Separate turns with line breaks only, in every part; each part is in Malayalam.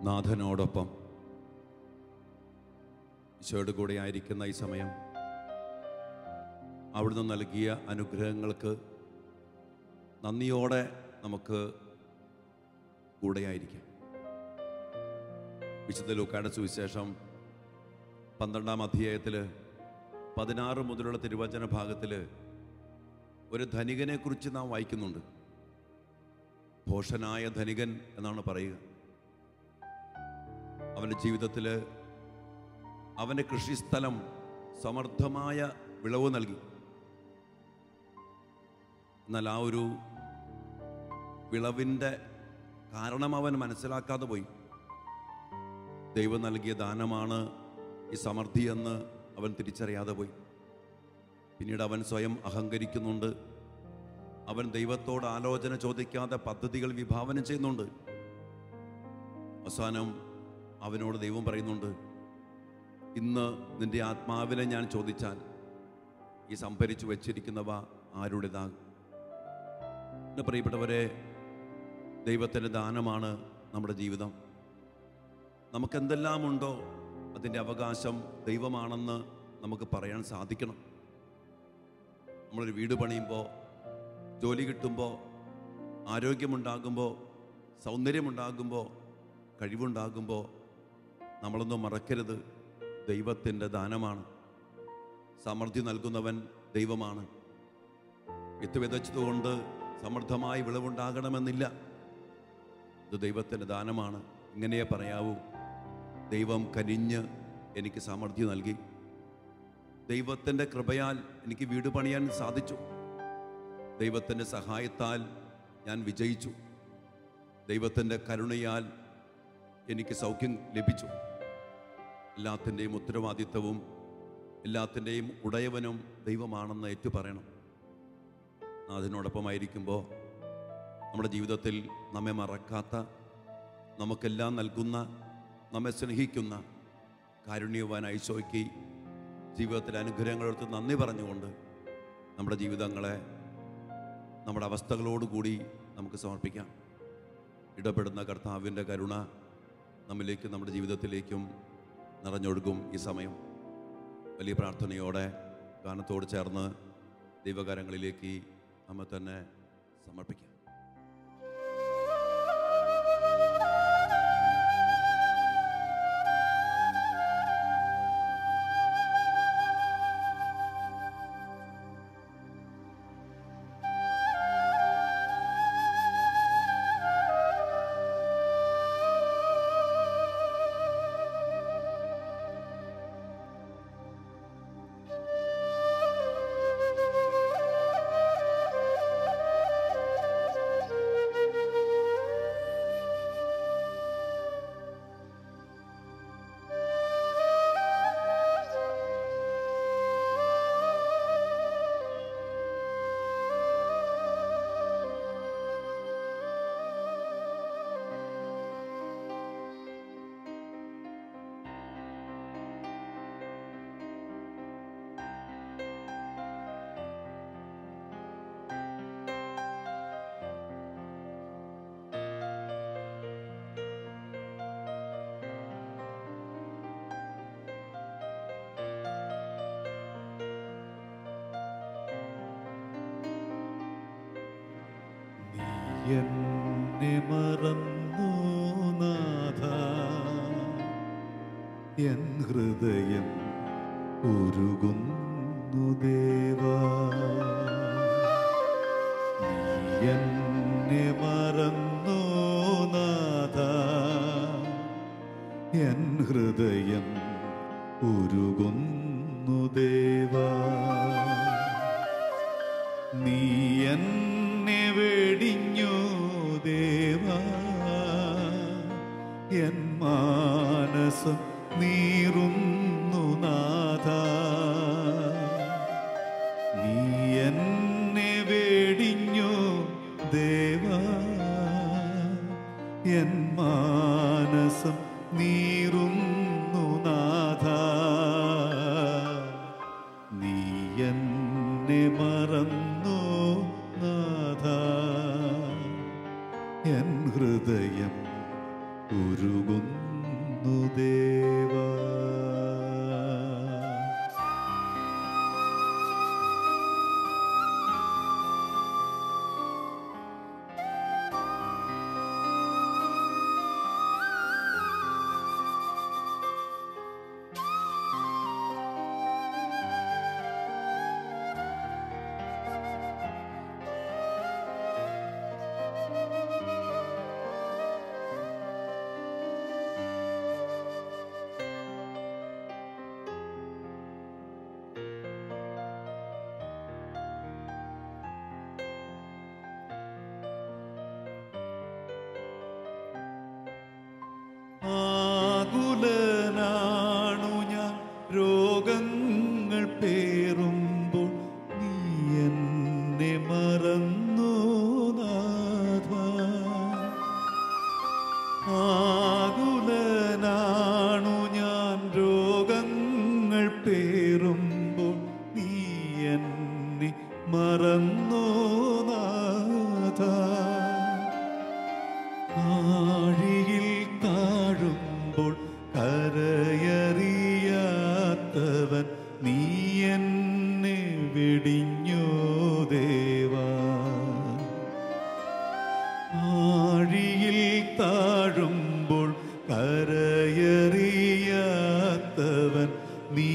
നാഥനോടൊപ്പം ഈശോയുടെ കൂടെ ആയിരിക്കുന്ന ഈ സമയം അവിടുന്ന് നൽകിയ അനുഗ്രഹങ്ങൾക്ക് നന്ദിയോടെ നമുക്ക് കൂടെയായിരിക്കാം. വിശുദ്ധ ലൂക്കായുടെ സുവിശേഷം 12-ാം അധ്യായത്തിൽ 16 മുതലുള്ള തിരുവചന ഭാഗത്തിൽ ഒരു ധനികനെ കുറിച്ച് നാം വായിക്കുന്നുണ്ട്. ഭോഷനായ ധനികൻ എന്നാണ് പറയുക. അവൻ്റെ ജീവിതത്തിൽ അവൻ്റെ കൃഷിസ്ഥലം സമൃദ്ധമായ വിളവ് നൽകി. എന്നാൽ ആ ഒരു വിളവിൻ്റെ കാരണം അവൻ മനസ്സിലാക്കാതെ പോയി. ദൈവം നൽകിയ ദാനമാണ് ഈ സമൃദ്ധി എന്ന് അവൻ തിരിച്ചറിയാതെ പോയി. പിന്നീട് അവൻ സ്വയം അഹങ്കരിക്കുന്നുണ്ട്. അവൻ ദൈവത്തോട് ആലോചന ചോദിക്കാതെ പദ്ധതികൾ വിഭാവനം ചെയ്യുന്നുണ്ട്. അവസാനം അവനോട് ദൈവം പറയുന്നുണ്ട്, ഇന്ന് നിന്റെ ആത്മാവിനെ ഞാൻ ചോദിച്ചാൽ ഈ സംഭരിച്ചു വച്ചിരിക്കുന്നവ ആരുടേതാകും? എൻ്റെ പ്രിയപ്പെട്ടവരെ, ദൈവത്തിൻ്റെ ദാനമാണ് നമ്മുടെ ജീവിതം. നമുക്കെന്തെല്ലാമുണ്ടോ അതിൻ്റെ അവകാശം ദൈവമാണെന്ന് നമുക്ക് പറയാൻ സാധിക്കണം. നമ്മളൊരു വീട് പണിയുമ്പോൾ, ജോലി കിട്ടുമ്പോൾ, ആരോഗ്യമുണ്ടാകുമ്പോൾ, സൗന്ദര്യമുണ്ടാകുമ്പോൾ, കഴിവുണ്ടാകുമ്പോൾ നമ്മളൊന്നും മറക്കരുത്, ദൈവത്തിൻ്റെ ദാനമാണ്. സമൃദ്ധി നൽകുന്നവൻ ദൈവമാണ്. വിത്ത് വിതച്ചതുകൊണ്ട് സമൃദ്ധമായി വിളവുണ്ടാകണമെന്നില്ല. ഇത് ദൈവത്തിൻ്റെ ദാനമാണ്. ഇങ്ങനെയേ പറയാവൂ, ദൈവം കനിഞ്ഞ് എനിക്ക് സമൃദ്ധി നൽകി. ദൈവത്തിൻ്റെ കൃപയാൽ എനിക്ക് വീട് പണിയാൻ സാധിച്ചു. ദൈവത്തിൻ്റെ സഹായത്താൽ ഞാൻ വിജയിച്ചു. ദൈവത്തിൻ്റെ കരുണയാൽ എനിക്ക് സൗഖ്യം ലഭിച്ചു. എല്ലാത്തിൻ്റെയും ഉത്തരവാദിത്വവും എല്ലാത്തിൻ്റെയും ഉടയവനും ദൈവമാണെന്ന് ഏറ്റുപറയണം. അതിനോടൊപ്പമായിരിക്കുമ്പോൾ നമ്മുടെ ജീവിതത്തിൽ നമ്മെ മറക്കാത്ത, നമുക്കെല്ലാം നൽകുന്ന, നമ്മെ സ്നേഹിക്കുന്ന കാരുണ്യവാൻ ഈശോയ്ക്ക് ജീവിതത്തിലെ അനുഗ്രഹങ്ങളെടുത്ത് നന്ദി പറഞ്ഞുകൊണ്ട് നമ്മുടെ ജീവിതങ്ങളെ നമ്മുടെ അവസ്ഥകളോടുകൂടി നമുക്ക് സമർപ്പിക്കാം. ഇടപെടുന്ന കർത്താവിൻ്റെ കരുണ നമ്മിലേക്കും നമ്മുടെ ജീവിതത്തിലേക്കും നിറഞ്ഞൊഴുകും. ഈ സമയം വലിയ പ്രാർത്ഥനയോടെ ഗാനത്തോട് ചേർന്ന് ദൈവകാരങ്ങളിലേക്ക് നമ്മെ തന്നെ സമർപ്പിക്കാം.
എന്നെ മറന്നു നാഥാ, എൻ ഹൃദയം ഉരുകുന്നു ദേവാ. എന്നെ മറന്നു നാഥാ, എൻ ഹൃദയം ഉരുകുന്നു ദേവാ. നീ എന്നെ വെടിഞ്ഞു ദേവാ, എൻ മാനസം നീറുന്നു നാഥാ. നീ എന്നെ വെടിഞ്ഞു ദേവാ, എൻ മാനസം നീറുന്നു നാഥാ. നീ എന്നെ മറന്നു നാഥാ, എൻ ഹൃദയം ഉരുകുന്നു ദേവാ. ആകുലനാണു ഞാൻ രോഗങ്ങൾ പേറുമ്പോൾ നീ എന്നെ മറന്നു നാഥ. ആകുലനാണു ഞാൻ രോഗങ്ങൾ പേറുമ്പോൾ നീ എന്നെ മറന്നു നാഥ. ആഴിയിൽ താഴുമ്പോൾ കരയറിയാത്തവൻ നീ എന്നെ വെടിഞ്ഞോ ദേവാ. ആഴിയിൽ താഴുമ്പോൾ കരയറിയാത്തവൻ നീ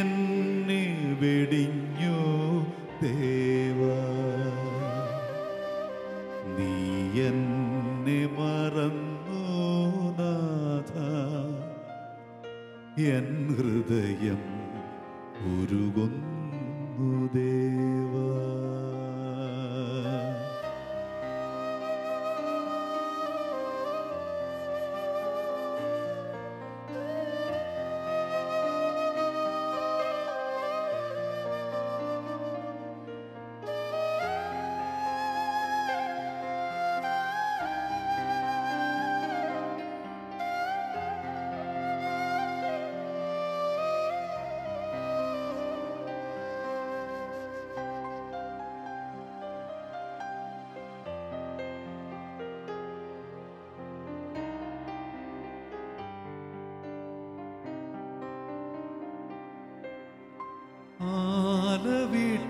എന്നെ വെടിഞ്ഞോ ദേവാ. നീ എന്നെ മറന്നു നാഥ. എൻ ഹൃദയം ഉരുകുന്നു ദേവാ.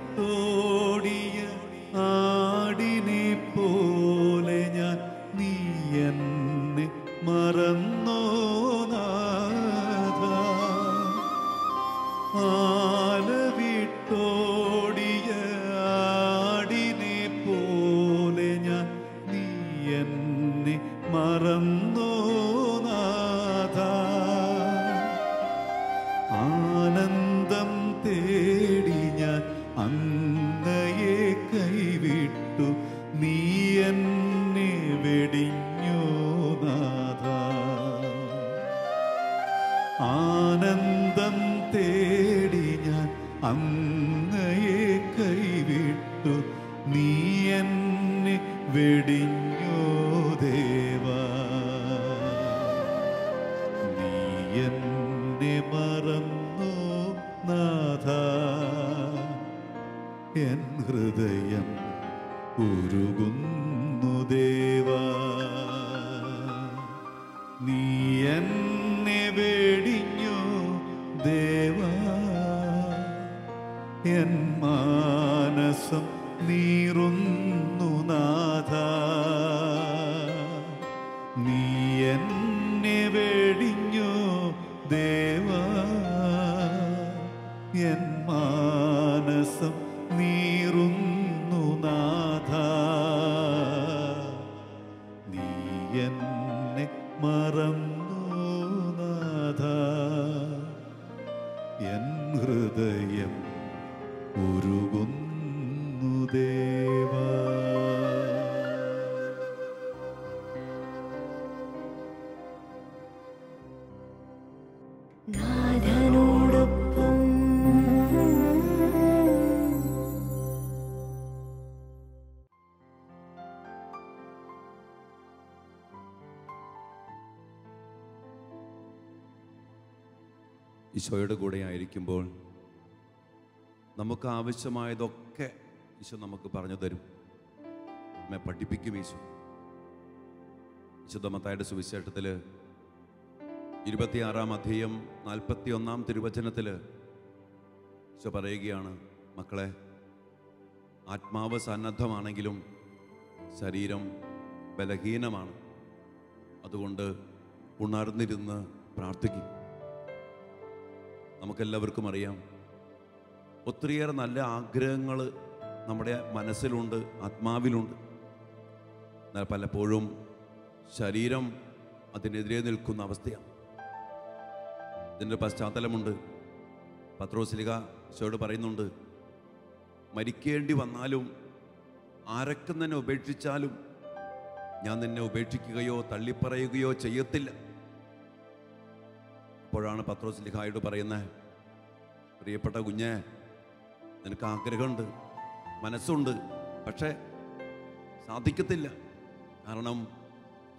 ആലവിട്ടോടിയ ആടിനെ പോലെ ഞാൻ നീ എന്നെ മറന്നോ നാഥ. ആലവിട്ടോടിയ ആടിനെ പോലെ ഞാൻ നീ എന്നെ മറന്നോ നാഥ. ആനന്ദം തേടി ഞാൻ അങ്ങയെ കൈവിട്ടു നീ എന്നെ വെടിഞ്ഞോ നാഥ. ആനന്ദം തേടി ഞാൻ അങ്ങയെ കൈവിട്ടു നീ എന്നെ വെടിഞ്ഞോ ദേവാ. നീ എന്നെ മറന്നു നാഥ. എൻ ഹൃദയം ഉരുകുന്നു ദേവാ. നീ എന്നെ വെടിഞ്ഞോ ദേവാ. എൻ മാനസം നീറുന്നു നാഥ. നീ എന്നെ വെടിഞ്ഞോ ദേവാ. എൻ മാനസം നീറുന്നു നാഥ. നീ എന്നെ മറന്നു നാഥ. എൻ ഹൃദയം ഉരുകുന്നു ദേവാ.
നാഥനോടൊപ്പം
ഈശോയുടെ കൂടെ ആയിരിക്കുമ്പോൾ നമുക്ക് ആവശ്യമായതൊക്കെ ഈശോ നമുക്ക് പറഞ്ഞു തരും, നമ്മെ പഠിപ്പിക്കും. വിശുദ്ധ മത്തായിയുടെ സുവിശേഷത്തിൽ 26-ാം അധ്യായം 41-ാം തിരുവചനത്തിൽ ഈശോ പറയുകയാണ്, മക്കളെ, ആത്മാവ് സന്നദ്ധമാണെങ്കിലും ശരീരം ബലഹീനമാണ്. അതുകൊണ്ട് ഉണർന്നിരുന്ന് പ്രാർത്ഥിക്കും. നമുക്കെല്ലാവർക്കും അറിയാം, ഒത്തിരിയേറെ നല്ല ആഗ്രഹങ്ങൾ നമ്മുടെ മനസ്സിലുണ്ട്, ആത്മാവിലുണ്ട്. എന്നാൽ പലപ്പോഴും ശരീരം അതിനെതിരെ നിൽക്കുന്ന അവസ്ഥയാണ്. ഇതിൻ്റെ പശ്ചാത്തലമുണ്ട്. പത്രോസ്ലീഹ ഈശോയോട് പറയുന്നുണ്ട്, മരിക്കേണ്ടി വന്നാലും ആരൊക്കെ നിന്നെ ഉപേക്ഷിച്ചാലും ഞാൻ നിന്നെ ഉപേക്ഷിക്കുകയോ തള്ളിപ്പറയുകയോ ചെയ്യത്തില്ല. അപ്പോഴാണ് പത്രോസ്ലീഹായോട് പറയുന്നത്, പ്രിയപ്പെട്ട കുഞ്ഞെ, നിനക്ക് ആഗ്രഹമുണ്ട്, മനസ്സുണ്ട്, പക്ഷേ സാധിക്കത്തില്ല. കാരണം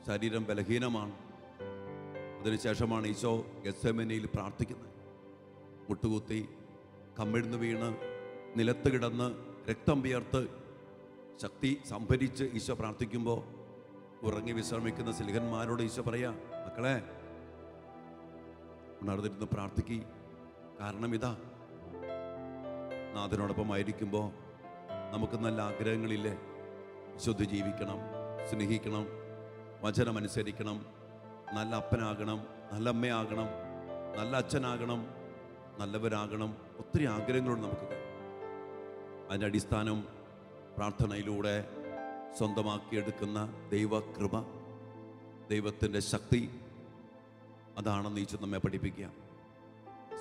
ശരീരം ബലഹീനമാണ്. അതിനുശേഷമാണ് ഈശോ ഗെത്സമനയിൽ പ്രാർത്ഥിക്കുന്നത്. മുട്ടുകുത്തി കമിഴ്ന്നു വീണ് നിലത്ത് കിടന്ന് രക്തം വിയർത്ത് ശക്തി സംഭരിച്ച് ഈശോ പ്രാർത്ഥിക്കുമ്പോൾ ഉറങ്ങി വിശ്രമിക്കുന്ന സ്ലീഹന്മാരോട് ഈശോ പറയാ, മക്കളെ, ഉണർന്നിരുന്ന് പ്രാർത്ഥിക്കി. കാരണം ഇതാ, നാഥനോടൊപ്പമായിരിക്കുമ്പോൾ നമുക്ക് നല്ല ആഗ്രഹങ്ങളില്ലേ? വിശുദ്ധി ജീവിക്കണം, സ്നേഹിക്കണം, വചനമനുസരിക്കണം, നല്ല അപ്പനാകണം, നല്ല അമ്മയാകണം, നല്ല അച്ഛനാകണം, നല്ലവരാകണം. ഒത്തിരി ആഗ്രഹങ്ങളുണ്ട് നമുക്ക്. അതിൻ്റെ അടിസ്ഥാനം പ്രാർത്ഥനയിലൂടെ സ്വന്തമാക്കിയെടുക്കുന്ന ദൈവകൃപ, ദൈവത്തിൻ്റെ ശക്തി, അതാണെന്ന് ഈശോ നമ്മെ പഠിപ്പിക്കുക.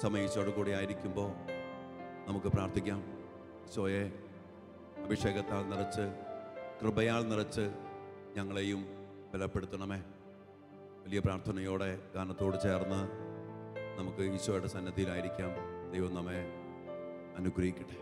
സമയിച്ചോടു കൂടി ആയിരിക്കുമ്പോൾ നമുക്ക് പ്രാർത്ഥിക്കാം. ഈശോയെ, അഭിഷേകത്താൽ നിറച്ച് കൃപയാൽ നിറച്ച് ഞങ്ങളെയും ബലപ്പെടുത്തണമേ. വലിയ പ്രാർത്ഥനയോടെ ഗാനത്തോട് ചേർന്ന് നമുക്ക് ഈശോയുടെ സന്നിധിയിലായിരിക്കാം. ദൈവം നമ്മെ അനുഗ്രഹിക്കട്ടെ.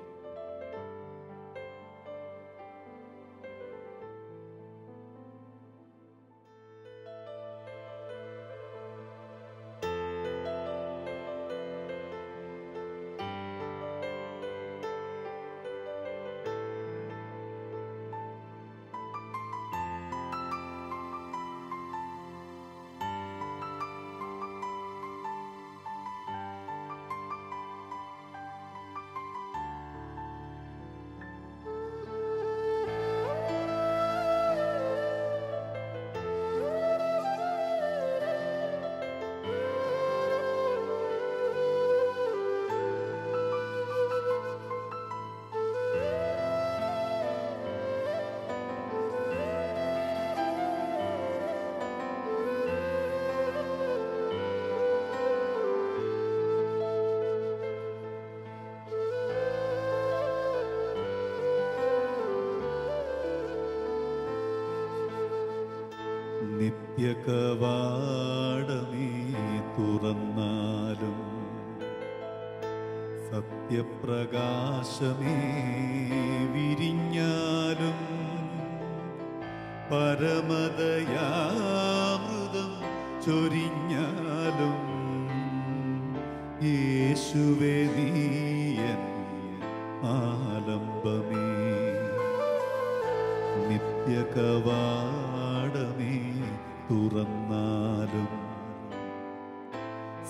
നിത്യകവാടമേ തുറന്നാലും സത്യപ്രകാശമേ വിരിഞ്ഞാലും പരമദയാമൃതം ചൊരിഞ്ഞാലും യേശുവേ നീയൻ ആലംബമേ. നിത്യകവാടമേ തുറന്നാലും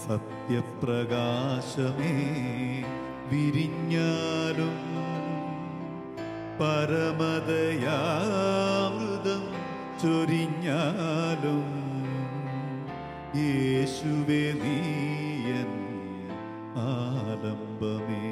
സത്യപ്രകാശമേ വിരിഞ്ഞാലും പരമദയാമൃതം ചൊരിഞ്ഞാലും യേശുവേ നീയൻ ആലംബമേ.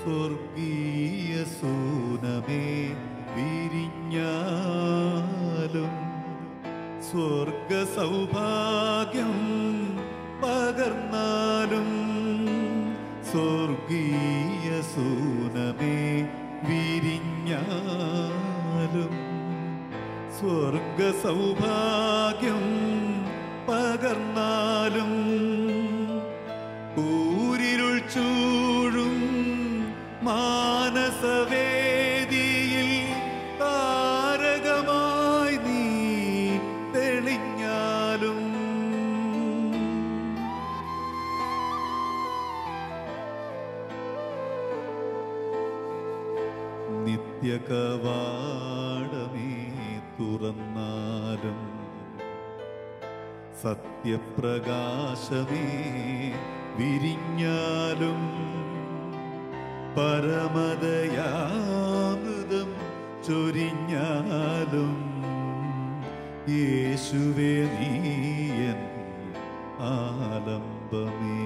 സ്വർഗീയ സൂനമേ വിരിഞ്ഞാലും സ്വർഗ സൗഭാഗ്യം പകർന്നാലും സ്വർഗീയ സൂനമേ വിരിഞ്ഞാലും സ്വർഗ സൗഭാഗ്യം പകർന്നാലും ഊരിരുൾ ചൂഴും മാനസവേദിയിൽ താരകമായി നീ തെളിഞ്ഞാലും നിത്യകവാടമേ തുറന്നാലും സത്യപ്രകാശമേ വിരിഞ്ഞാലും പരമദയാമൃതം ചൊരിഞ്ഞാലും യേശുവേ നീയൻ ആലംബമേ.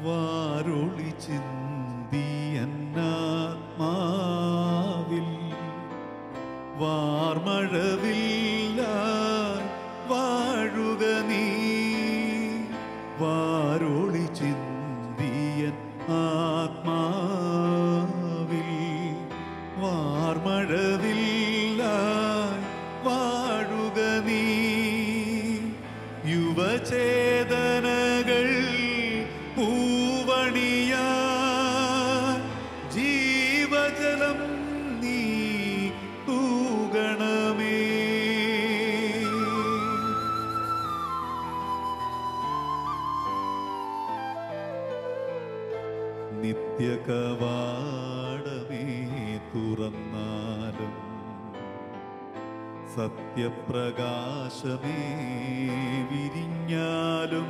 വാരൊളി ചിന്തിയന്നാത്മാവിൽ വാർമഴവില്ലാൻ വാഴുക നീ. വാരൊളി ചിന്തിയൻ ആത്മാവിൽ വാർമഴവില്ലാൻ വാഴുക നീ. യുവചേതനകൾ പൂവണിയാൻ ജീവജലം നീ തൂകണമേ. നിത്യകവാടമേ തുറന്നാലും സത്യപ്രകാശമേ വിരിഞ്ഞാലും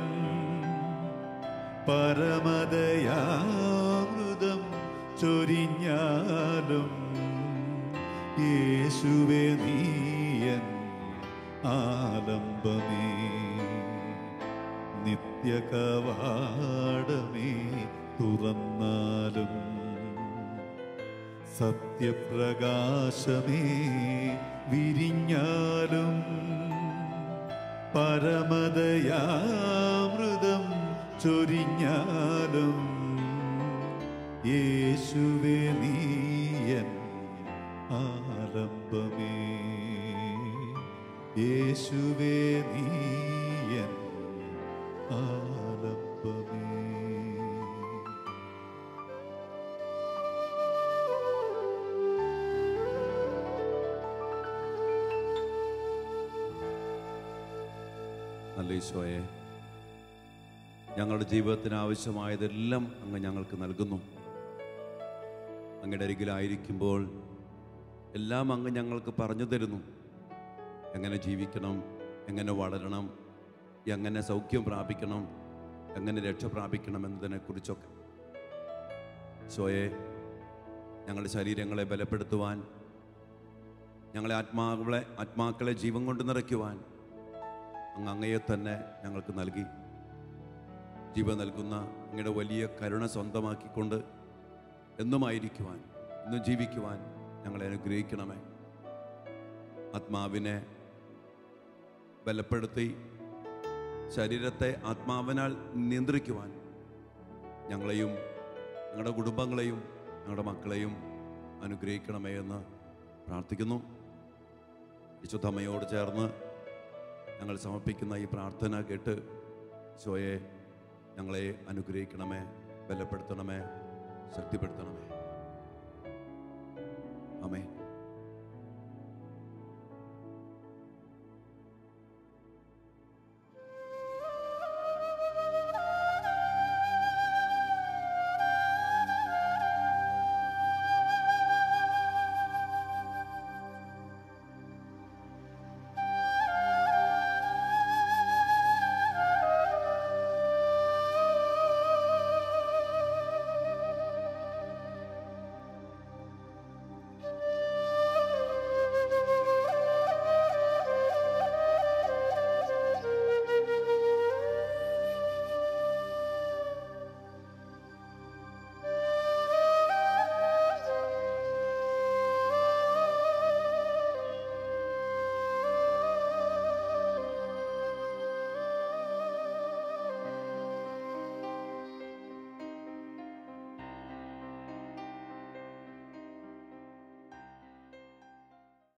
പരമദയാമൃതം ചൊരിഞ്ഞാലും യേശുവേ നീയൻ ആലംബമേ. നിത്യകവാടമേ തുറന്നാലും സത്യപ്രകാശമേ വിരിഞ്ഞാലും പരമദയാമൃതം ചൊരിഞ്ഞാലും യേശുവേ നീയൻ ആലംബമേ. യേശുവേ നീയൻ ആലംബമേ.
നല്ല ഈശോയെ, ഞങ്ങളുടെ ജീവിതത്തിന് ആവശ്യമായതെല്ലാം അങ്ങ് ഞങ്ങൾക്ക് നൽകുന്നു. അങ്ങയുടെ അരികിലായിരിക്കുമ്പോൾ എല്ലാം അങ്ങ് ഞങ്ങൾക്ക് പറഞ്ഞു തരുന്നു. എങ്ങനെ ജീവിക്കണം, എങ്ങനെ വളരണം, എങ്ങനെ സൗഖ്യം പ്രാപിക്കണം, എങ്ങനെ രക്ഷ പ്രാപിക്കണം എന്നതിനെക്കുറിച്ചൊക്കെ. ഈശോയെ, ഞങ്ങളുടെ ശരീരങ്ങളെ ബലപ്പെടുത്തുവാൻ, ഞങ്ങളെ ആത്മാക്കളെ ജീവൻ കൊണ്ട് നിറയ്ക്കുവാൻ അങ്ങ് അങ്ങയെ തന്നെ ഞങ്ങൾക്ക് നൽകി. ജീവൻ നൽകുന്ന അങ്ങയുടെ വലിയ കരുണ സ്വന്തമാക്കിക്കൊണ്ട് എന്നുമായിരിക്കുവാൻ, എന്നും ജീവിക്കുവാൻ ഞങ്ങളെ അനുഗ്രഹിക്കണമേ. ആത്മാവിനെ ബലപ്പെടുത്തി ശരീരത്തെ ആത്മാവിനാൽ നിയന്ത്രിക്കുവാൻ ഞങ്ങളെയും ഞങ്ങളുടെ കുടുംബങ്ങളെയും ഞങ്ങളുടെ മക്കളെയും അനുഗ്രഹിക്കണമേ എന്ന് പ്രാർത്ഥിക്കുന്നു. വിശുദ്ധമ്മയോട് ചേർന്ന് ഞങ്ങൾ സമർപ്പിക്കുന്ന ഈ പ്രാർത്ഥന കേട്ട് ഈശോയെ ഞങ്ങളെ അനുഗ്രഹിക്കണമേ, ബലപ്പെടുത്തണമേ, ശക്തിപ്പെടുത്തണമേ. ആമേൻ.